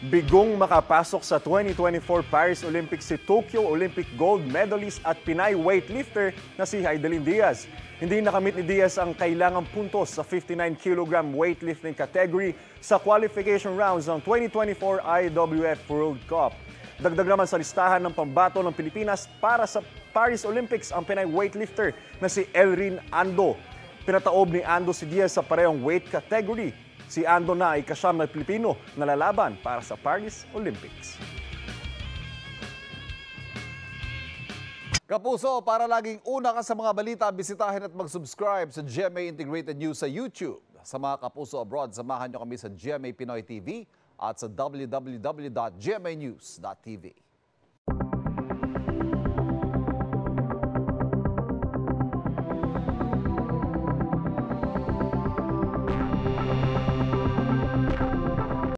Bigong makapasok sa 2024 Paris Olympics si Tokyo Olympic gold medalist at Pinay weightlifter na si Hidilyn Diaz. Hindi nakamit ni Diaz ang kailangang puntos sa 59 kg weightlifting category sa qualification rounds ng 2024 IWF World Cup. Dagdag naman sa listahan ng pambato ng Pilipinas para sa Paris Olympics ang Pinay weightlifter na si Elrin Ando. Pinataob ni Ando si Diaz sa parehong weight category. Si Ando na ay kasyam na Pilipino na lalaban para sa Paris Olympics. Kapuso, para laging una ka sa mga balita, bisitahin at mag-subscribe sa GMA Integrated News sa YouTube. Sa mga kapuso abroad, samahan nyo kami sa GMA Pinoy TV at sa www.gmanews.tv.